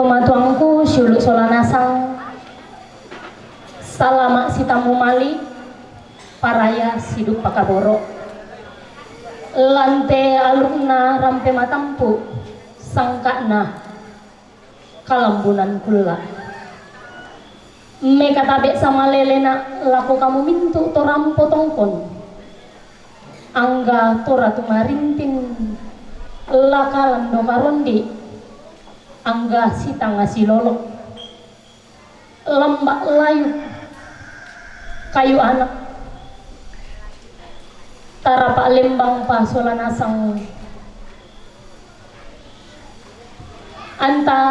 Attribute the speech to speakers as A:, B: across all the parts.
A: Tomatuangku syuluk solanasang salama sitamu mali paraya siduk pakaboro lante alumna rampe matampu sangkana kalambunan kula me katabek sama lelena laku kamu mintu torampo tongkon angga tora tumarintin lakalan do karondi angga sita ngasi lolok lembak layu kayu anak tarapak lembang pasolanasang anta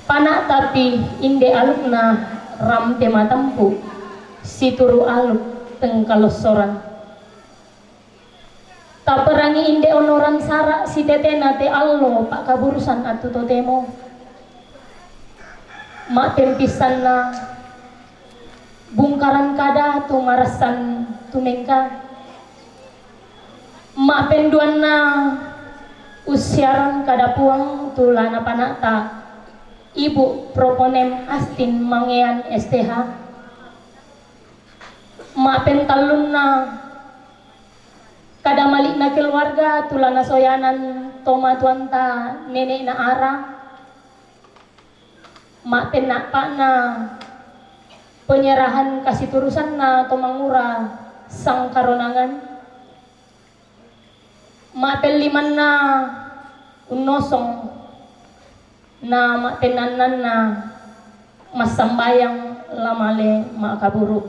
A: panak tapi inde alukna ramte matampu situru aluk tengkalosoran tak perangi inde onoran sarak si tetena te allo pak kaburusan atu totemo mak tempisan na bungkaran kada tu marasan tumengka mak penduan na usiaran kada puang tulana panakta ibu proponem astin mangean STH mak pentalun na kada malik na keluarga tulana soyanan toma tuanta nenek na ara mak penak pak na penyerahan kasih turusan na tomangura sang karonangan mak peliman na unosong na mak tenanan na masambayang lamale mak kaburu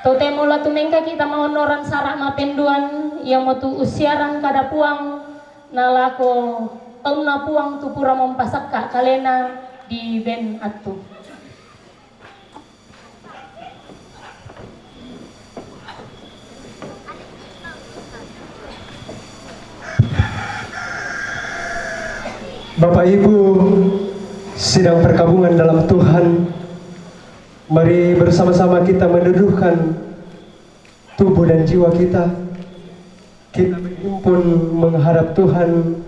A: totemo la tumengka kita mahonoran sarak mapenduan yang mau tu usiaran kada puang nalako tahun na puang tu pura mempasakka kalena di ben atu
B: Bapak Ibu sidang perkabungan dalam Tuhan, mari bersama-sama kita menduduhkan tubuh dan jiwa kita. Kita berhimpun menghadap Tuhan.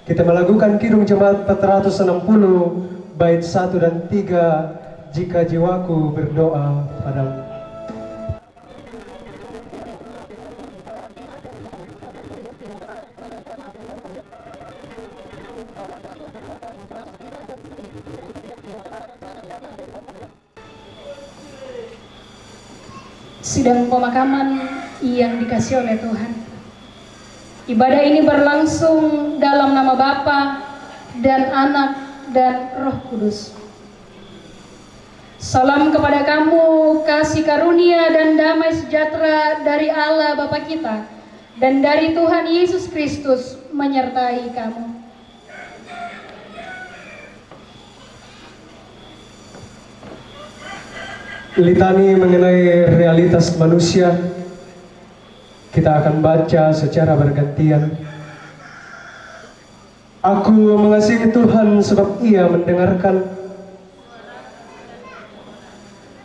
B: Kita melakukan Kidung Jemaat 460 bait 1 dan 3. Jika jiwaku berdoa padamu.
A: Sidang pemakaman yang dikasih oleh Tuhan. Ibadah ini berlangsung dalam nama Bapa dan Anak dan Roh Kudus. Salam kepada kamu, kasih karunia dan damai sejahtera dari Allah Bapa kita dan dari Tuhan Yesus Kristus menyertai kamu.
B: Litani mengenai realitas manusia kita akan baca secara bergantian. Aku mengasihi Tuhan sebab Ia mendengarkan,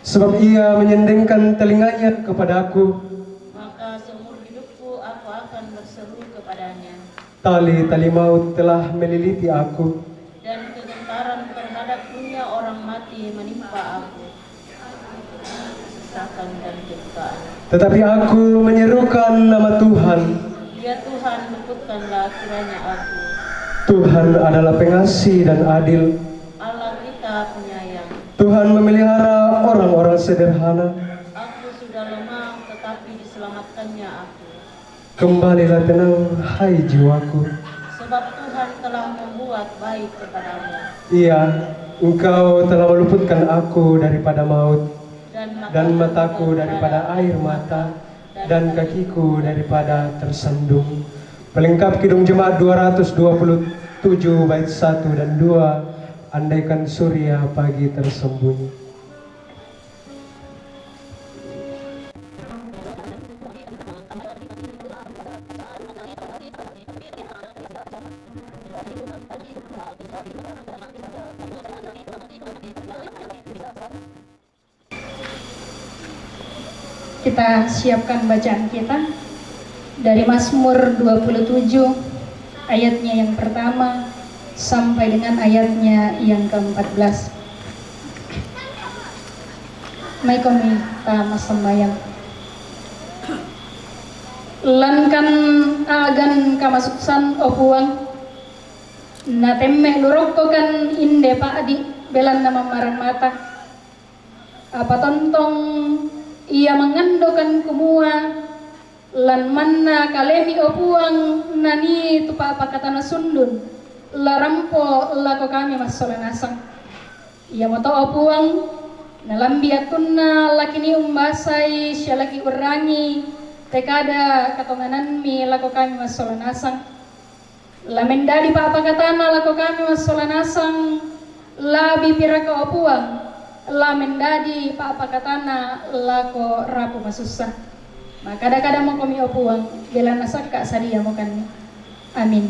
B: sebab Ia menyendengkan telinganya kepada-Aku.
C: Maka seumur hidupku aku akan berseru kepadanya.
B: Tali-tali maut telah meliliti aku,
C: Dan kegentaran terhadap dunia orang mati menimpa aku. Kesesakan dan dukaan.
B: tetapi aku menyerukan nama Tuhan.
C: Ya Tuhan, luputkanlah kiranya aku.
B: Tuhan adalah pengasih dan adil.
C: Allah kita penyayang.
B: Tuhan memelihara orang-orang sederhana.
C: Aku sudah lemah, tetapi diselamatkannya aku.
B: Kembalilah tenang, hai jiwaku.
C: Sebab Tuhan telah membuat baik kepadamu.
B: Iya, Engkau telah meluputkan aku daripada maut, dan mataku daripada air mata, dan kakiku daripada tersandung. Pelengkap Kidung Jemaat 227 bait 1 dan 2. Andaikan surya pagi tersembunyi.
A: Kita siapkan bacaan kita dari Mazmur 27 ayatnya yang pertama
D: sampai dengan ayatnya yang ke-14. Mai kami tama sembayang. Lankan agan kamasuksan opuang na temme lurokko kan inde pa adi belan nama marang mata apa tontong ia mengandokan kumua lan manna kalemi opuang nani tupa apa katana sundun larampo lako kami masolan asang ia moto opuang nalambi atunna lakini umbasai syalaki urangi tekada katonganan mi lako kami masolan asang lamendadi pa apa katana lako kami masolan asang labi piraka opuang lamendadi pa apa katana lako rapu masusah maka kada mo kami opuang bela nasaka sadia mo kan amin.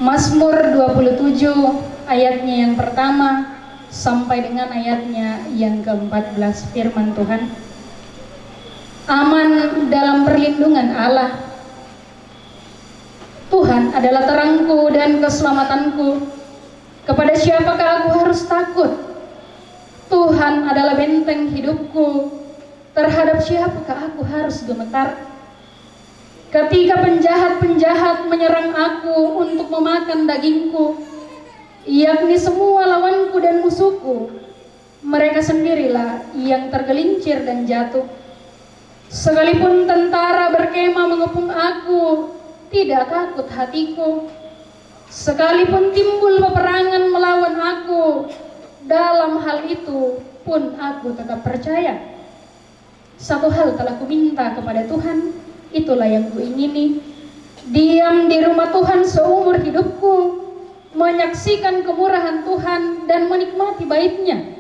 D: Mazmur 27 ayatnya yang pertama sampai dengan ayatnya yang ke-14 firman Tuhan. Aman dalam perlindungan Allah. Tuhan adalah terangku dan keselamatanku. Kepada siapakah aku harus takut? Tuhan adalah benteng hidupku. Terhadap siapakah aku harus gemetar? Ketika penjahat-penjahat menyerang aku untuk memakan dagingku, yakni semua lawanku dan musuhku, mereka sendirilah yang tergelincir dan jatuh. Sekalipun tentara berkemah mengepung aku, tidak takut hatiku. Sekalipun timbul peperangan melawan aku, dalam hal itu pun aku tetap percaya. Satu hal telah kuminta kepada Tuhan, itulah yang kuingini, diam di rumah Tuhan seumur hidupku, menyaksikan kemurahan Tuhan dan menikmati baitnya.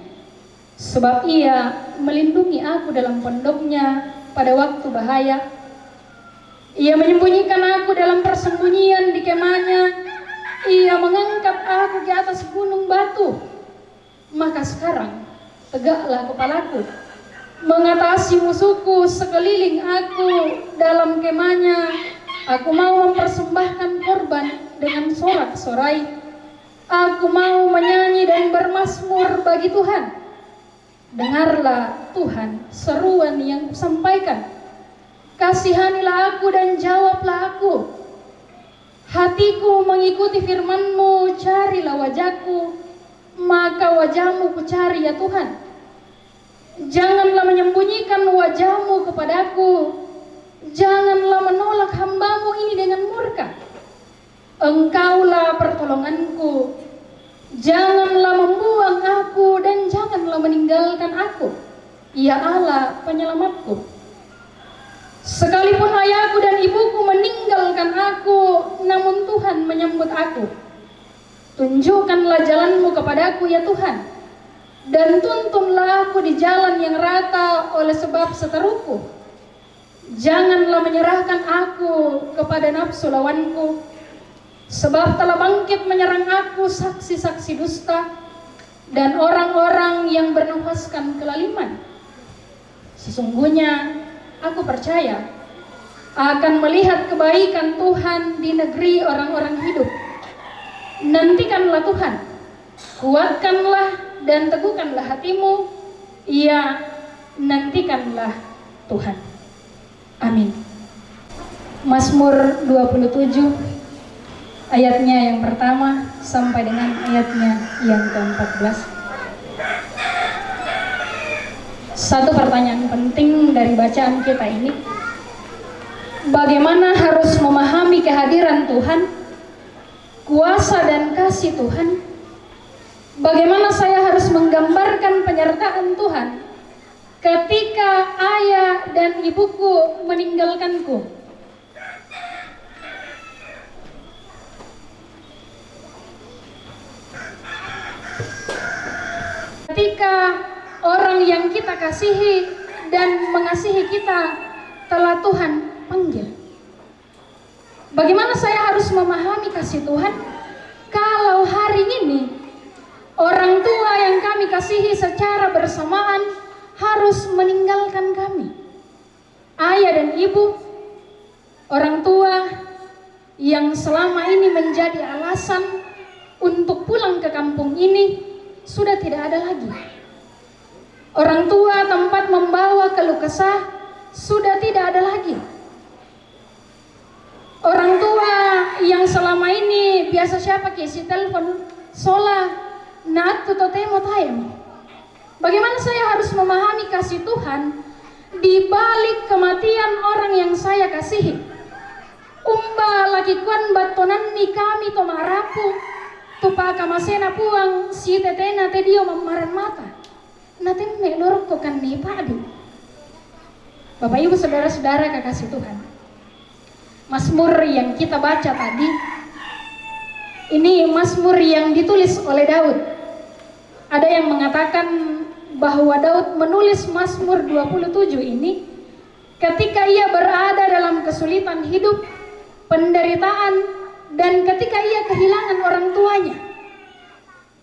D: Sebab ia melindungi aku dalam pondoknya pada waktu bahaya. Ia menyembunyikan aku dalam persembunyian di kemahnya. Ia mengangkat aku ke atas gunung batu. Maka sekarang tegaklah kepalaku, mengatasi musuhku sekeliling aku dalam kemahnya. Aku mau mempersembahkan korban dengan sorak-sorai. Aku mau menyanyi dan bermazmur bagi Tuhan. Dengarlah Tuhan seruan yang kusampaikan. Kasihanilah aku dan jawablah aku. Hatiku mengikuti firman-Mu, carilah wajahku, maka wajah-Mu kucari ya Tuhan. Janganlah menyembunyikan wajah-Mu kepadaku. Janganlah menolak hamba-Mu ini dengan murka. Engkaulah pertolonganku. Janganlah membuang aku dan janganlah meninggalkan aku, ya Allah penyelamatku. Sekalipun ayahku dan ibuku meninggalkan aku, namun Tuhan menyambut aku. Tunjukkanlah jalan-Mu kepadaku ya Tuhan, dan tuntunlah aku di jalan yang rata oleh sebab seteruku. Janganlah menyerahkan aku kepada nafsu lawanku, sebab telah bangkit menyerang aku saksi-saksi dusta dan orang-orang yang bernafaskan kelaliman. Sesungguhnya aku percaya akan melihat kebaikan Tuhan di negeri orang-orang hidup. Nantikanlah Tuhan, kuatkanlah dan teguhkanlah hatimu. Ya, nantikanlah Tuhan. Amin. Mazmur 27 ayatnya yang pertama sampai dengan ayatnya yang ke-14. Satu pertanyaan penting dari bacaan kita ini, bagaimana harus memahami kehadiran Tuhan, kuasa dan kasih Tuhan? Bagaimana saya harus menggambarkan penyertaan Tuhan ketika ayah dan ibuku meninggalkanku? Ketika orang yang kita kasihi dan mengasihi kita telah Tuhan panggil. Bagaimana saya harus memahami kasih Tuhan kalau hari ini orang tua yang kami kasihi secara bersamaan harus meninggalkan kami? ayah dan ibu, orang tua yang selama ini menjadi alasan untuk pulang ke kampung ini sudah tidak ada lagi. Orang tua tempat membawa keluh kesah sudah tidak ada lagi. Orang tua yang selama ini biasa siapa kisi telepon sola naat tu totemo tayem. Bagaimana saya harus memahami kasih Tuhan di balik kematian orang yang saya kasihi? Umba lagi kuan batonan ni kami to marapu tupa kamasena puang si tetena te dio mamaran mata. Natin me lorok ko kan ni padi. Bapak Ibu saudara-saudara kekasih Tuhan. Mazmur yang kita baca tadi ini mazmur yang ditulis oleh Daud. Ada yang mengatakan bahwa Daud menulis Mazmur 27 ini ketika ia berada dalam kesulitan hidup, penderitaan, dan ketika ia kehilangan orang tuanya.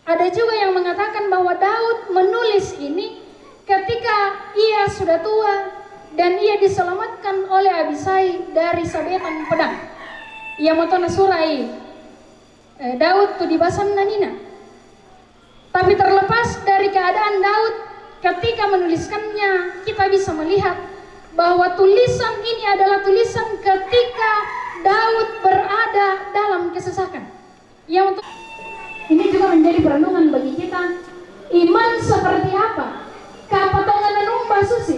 D: Ada juga yang mengatakan bahwa Daud menulis ini ketika ia sudah tua dan ia diselamatkan oleh Abisai dari sabetan pedang. Ia motona surai Daud tu di basan nanina. Tapi terlepas dari keadaan Daud ketika menuliskannya, kita bisa melihat bahwa tulisan ini adalah tulisan ketika Daud berada dalam kesesakan. Yang untuk ini juga menjadi perenungan bagi kita. Iman seperti apa? Kapatongan menumba susi.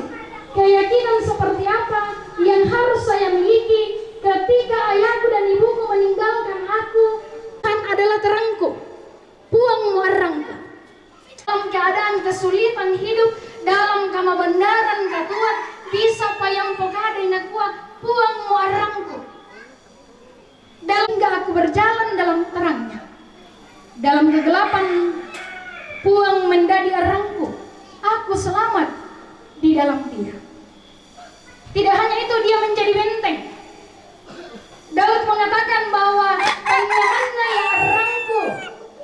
D: Keyakinan seperti apa yang harus saya miliki ketika ayahku dan ibuku meninggalkan aku? Kan adalah terangku, puang muarangku. Dalam keadaan kesulitan hidup, dalam kamabandaran katuan, bisa payang pokade nakua, puang muarangku. Dalam gak aku berjalan dalam terangnya, dalam kegelapan puang menjadi arangku. Aku selamat di dalam dia. Tidak hanya itu, dia menjadi benteng. Daud mengatakan bahwa tanyamanna ya arangku,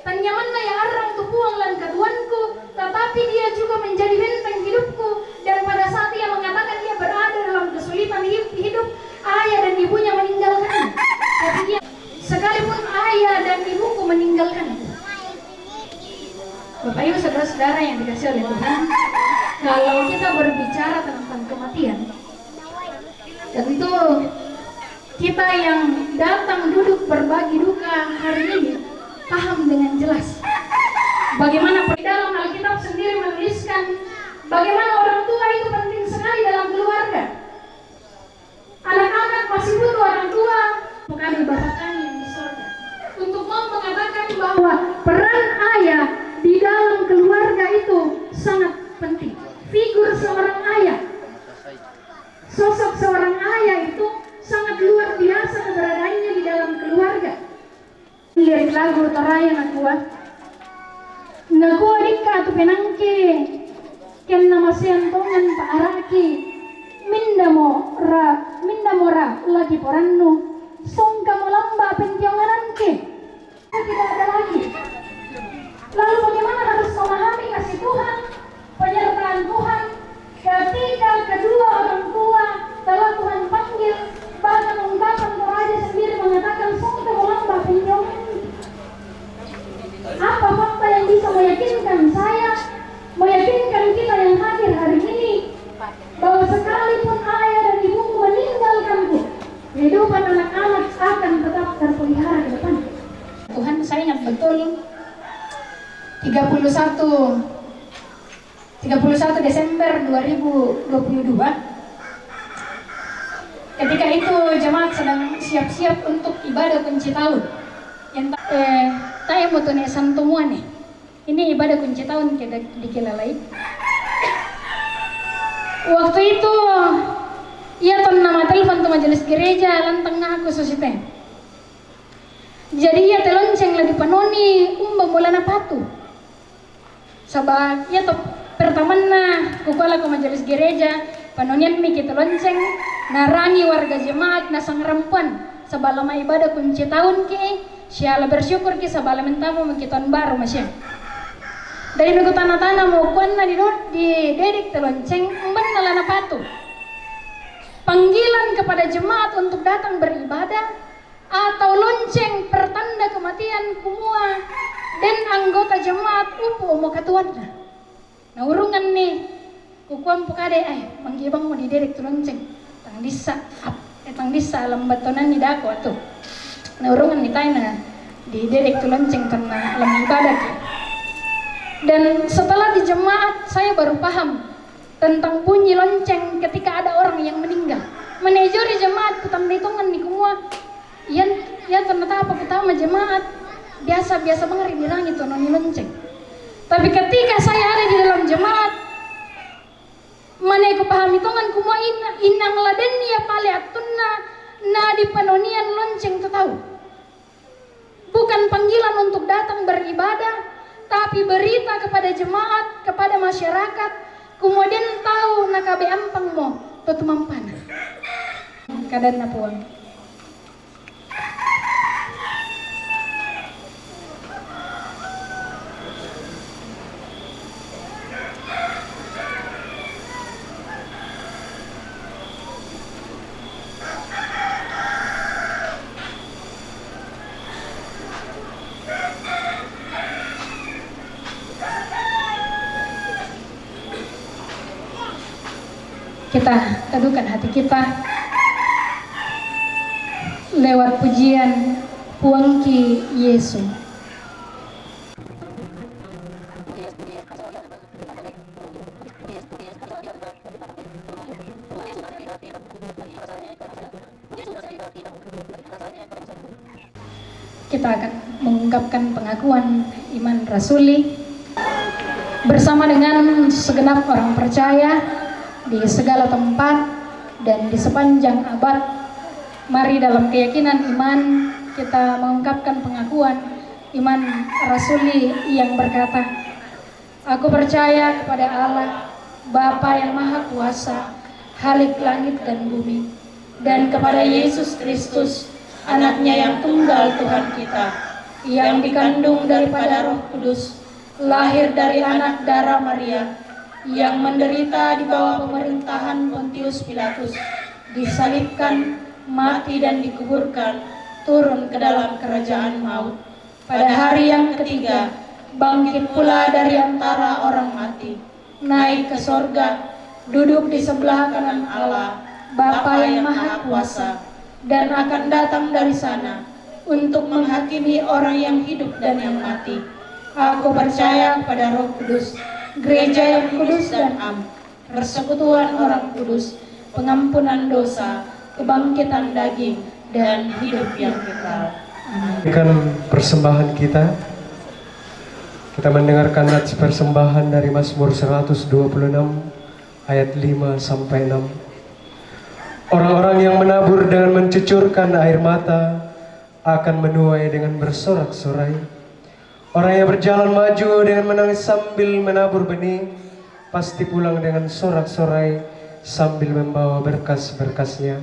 D: tanyamanna ya arang tu puang lan kaduanku, tetapi dia juga menjadi benteng hidupku. Dan pada saat dia mengatakan dia berada dalam kesulitan hidup, ayah dan ibunya meninggalkannya. Tapi dia, sekalipun ayah dan ibuku meninggalkanku. Bapak Ibu saudara-saudara yang dikasih oleh Tuhan, kalau kita berbicara tentang kematian, tentu kita yang datang duduk berbagi duka hari ini paham dengan jelas bagaimana dalam Alkitab sendiri menuliskan bagaimana orang tua itu penting sekali dalam keluarga. Anak-anak masih butuh orang tua, bukan Bapa kami yang di surga, untuk mau mengatakan bahwa peran ayah di dalam keluarga itu sangat penting. Figur seorang ayah, sosok seorang ayah itu sangat luar biasa keberadaannya di dalam keluarga. Lihat lagu Taraya Nakua dikka tu penangke ken nama siantongan Pak Araki minda mo ra lagi porannu songka mo lamba pentiongananke. Tidak ada lagi. Lalu bagaimana harus memahami kasih Tuhan, penyertaan Tuhan ketika kedua orang tua telah Tuhan panggil? Bahkan ungkapan Toraja sendiri mengatakan songka mo lamba pentiongananke. Apa fakta yang bisa meyakinkan saya, meyakinkan kita yang hadir hari ini bahwa sekalipun ayah dan ibuku meninggalkanku, kehidupan anak-anak akan tetap terpelihara ke depan. Tuhan, saya ingat betul 31 Desember 2022 ketika itu jemaat sedang siap-siap untuk ibadah kunci tahun yang saya mau tanya santomuane. Ini ibadah kunci tahun kita dikilalai. Waktu itu ia ton nama telepon ke majelis gereja lan tengah aku sosite. Jadi ia telonceng lagi panoni mulana patu. Sabab ia to pertamana kukala ke majelis gereja panonian mi kita lonceng narangi warga jemaat na sang rempuan sabalama ibadah kunci tahun ke. Siala bersyukur kisah bala mentamu mengkiton baru masya. Dari nuku tanah-tanah mau kuan na di dedik telonceng emban nalana patu. panggilan kepada jemaat untuk datang beribadah, atau lonceng pertanda kematian kumua dan anggota jemaat upu omo katuanna. Nah urungan nih kukuam pukade manggibang mau diderek tu lonceng tang disa alam batonan ni dako atuh. Nah urungan ni taina diderek tu lonceng karena alam ibadah. Dan setelah di jemaat saya baru paham tentang bunyi lonceng ketika ada orang yang meninggal. Manajer jemaat kutam hitungan nih kumua. Ya ternyata apa pertama jemaat biasa banget bilang itu noni lonceng. Tapi ketika saya ada di dalam jemaat, mana aku paham hitungan kumua inang laden ya pale atunna na di panonian lonceng tu tahu. Bukan panggilan untuk datang beribadah, tapi berita kepada jemaat, kepada masyarakat, kemudian tahu nakabe ampang mo tutumampana. Kadang napuang. Kita teduhkan hati kita lewat pujian Puangki Yesu. Kita akan mengungkapkan pengakuan iman rasuli bersama dengan segenap orang percaya di segala tempat dan di sepanjang abad. Mari dalam keyakinan iman kita mengungkapkan pengakuan iman rasuli yang berkata, aku percaya kepada Allah Bapa yang Maha Kuasa, Khalik langit dan bumi, dan kepada Yesus Kristus, anaknya yang tunggal Tuhan kita, yang dikandung daripada Roh Kudus, lahir dari anak darah Maria, yang menderita di bawah pemerintahan Pontius Pilatus, disalibkan, mati dan dikuburkan, turun ke dalam kerajaan maut. Pada hari yang ketiga, bangkit pula dari antara orang mati, naik ke sorga, duduk di sebelah kanan Allah, Bapa yang Maha Kuasa, dan akan datang dari sana untuk menghakimi orang yang hidup dan yang mati. Aku percaya pada Roh Kudus, gereja yang kudus dan am, persekutuan orang kudus, pengampunan dosa, kebangkitan daging, dan hidup yang kekal.
B: Amin. Persembahan kita mendengarkan nats persembahan dari Mazmur 126 ayat 5 sampai 6. Orang-orang yang menabur dengan mencucurkan air mata akan menuai dengan bersorak-sorai. Orang yang berjalan maju dengan menangis sambil menabur benih, pasti pulang dengan sorak-sorai sambil membawa berkas-berkasnya.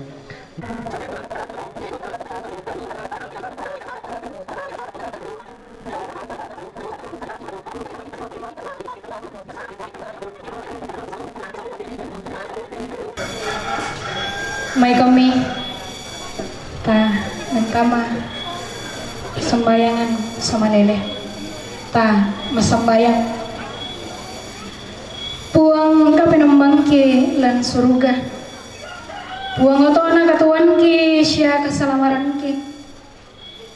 D: Mai kami ta mentama sembayangan sama lele ta masambayang puang ka pinambangki lan suruga puang oto anak katuan ki siya kasalamaran ki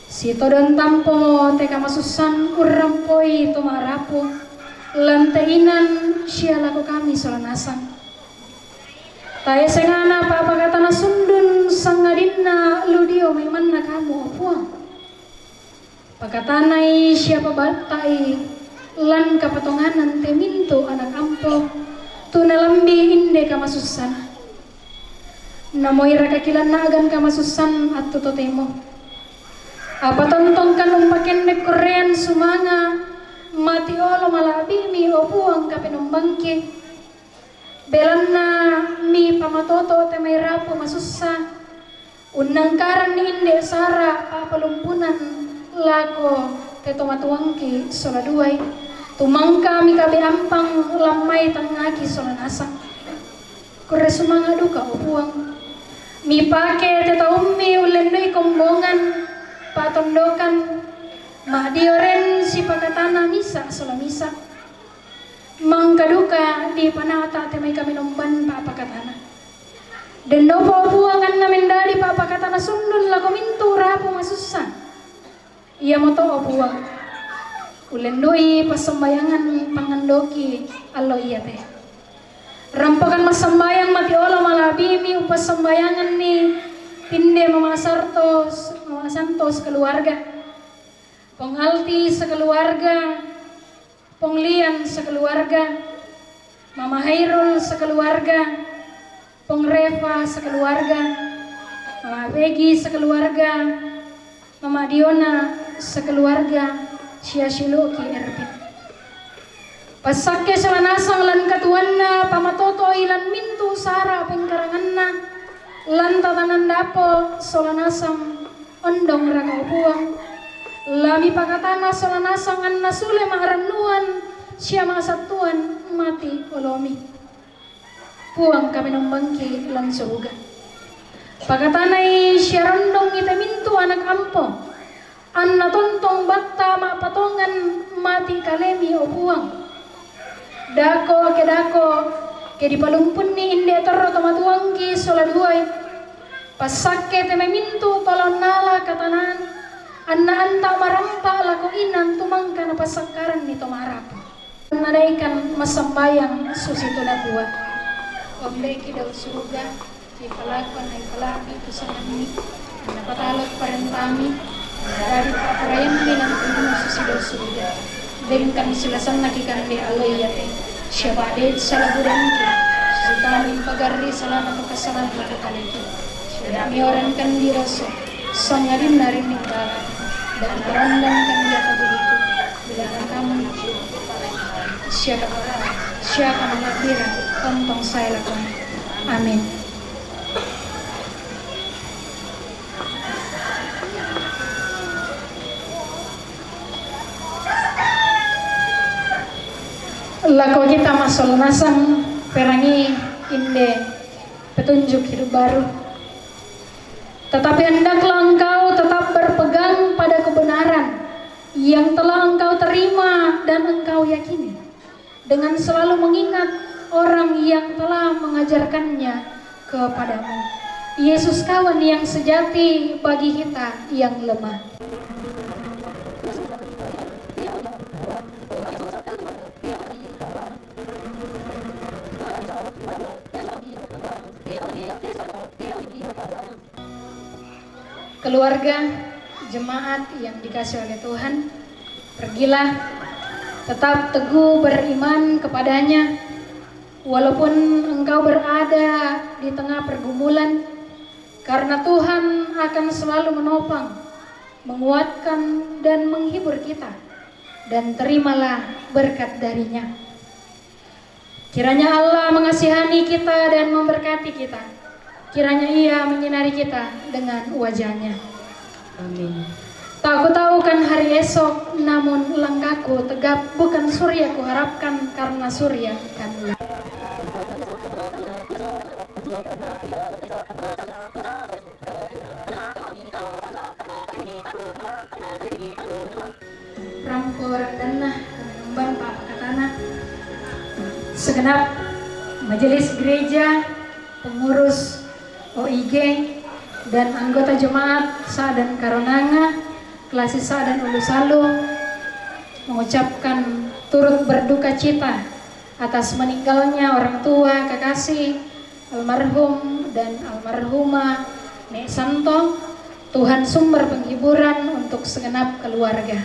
D: si todon tampo teka masusan urampoi tumarapo lan teinan siya laku kami solanasang taya sengana apa kata na sundun sangadinna ludio miman na kamu puang pakatanay siya pabatay lan kapatonganan teminto anak ampo tunalambi inde kamasusan namoy rakakilan na agan kamasusan at tutotemo apa tontong kanong pakendek korean sumanga mati olo malabi mi opuang kapinumbangki belan na mi pamatoto te may rapo masusa unang karan ni inde sara papalumpunan lako te tomatuangki sola duay tumangka mi kabe ampang lamay tangaki sola nasang kore sumanga duka upuang mi pake teta ummi ulendoi kombongan patondokan ma dioren si pakatana misa sola misa mangkaduka di panata temai kami nomban pa pakatana dan nopo buangan na mendadi pa pakatana sundul lako mintu rapo masusa iya moto opuang ulendoi pasembayangan pangandoki allo iya teh rampakan masambayang mati ola malabimi upas sembayangan ni tinde mama santos keluarga pengalti sekeluarga penglian sekeluarga mama Hairul sekeluarga pengreva sekeluarga mama Peggy sekeluarga mama Diona sekeluarga sia siloki erbit pasake salanasang lan katuanna pamatoto ilan mintu sara pengkaranganna lan tatanan dapo solanasang ondong raka upuang lami pakatana solanasang anna sule maharanuan sia masatuan mati olomi puang kami nombangki lan surga pakatanai sia rondong ite mintu anak ampo anna tontong batta ma patongan mati kalemi opuang dako ke dipalumpun ni inde terro tomatuangki sola duai pasake teme mintu tolong nala katanan anna anta marampa lako inan tumangka na pasangkaran ni tomarap nadaikan masambayang susito na buat omdeki daw surga di palakon ay palaki ito sa nami napatalot parentami dari paparayan bilang kung susidaw surga dengan kami silasan nakikandi alayate siapa adet salah budanki sultani pagarri salah napakasalan makakaliki mi orang kan diraso sangarin narin ninggala dan randang kan dia begitu bila kamu siapa malakira tontong saya lakukan amin. Lako kita masuk nasang perangi inde petunjuk hidup baru. Tetapi hendaklah engkau tetap berpegang pada kebenaran yang telah engkau terima dan engkau yakini, dengan selalu mengingat orang yang telah mengajarkannya kepadamu. Yesus kawan yang sejati bagi kita yang lemah. Keluarga, jemaat yang dikasih oleh Tuhan, pergilah tetap teguh beriman kepadanya walaupun engkau berada di tengah pergumulan, karena Tuhan akan selalu menopang, menguatkan dan menghibur kita, dan terimalah berkat darinya. Kiranya Allah mengasihani kita dan memberkati kita. Kiranya Ia menyinari kita dengan wajahnya. Amin. Tak ku tahu kan hari esok, namun langkahku tegap, bukan surya ku harapkan, karena surya kan Rampor danah kemban Pak Katana, segenap majelis gereja, pengurus OIG dan anggota jemaat Sa dan Karonanga, Klasi Sa dan Ulu Salu mengucapkan turut berduka cita atas meninggalnya orang tua kekasih almarhum dan almarhumah Nek Santo. Tuhan sumber penghiburan untuk segenap keluarga.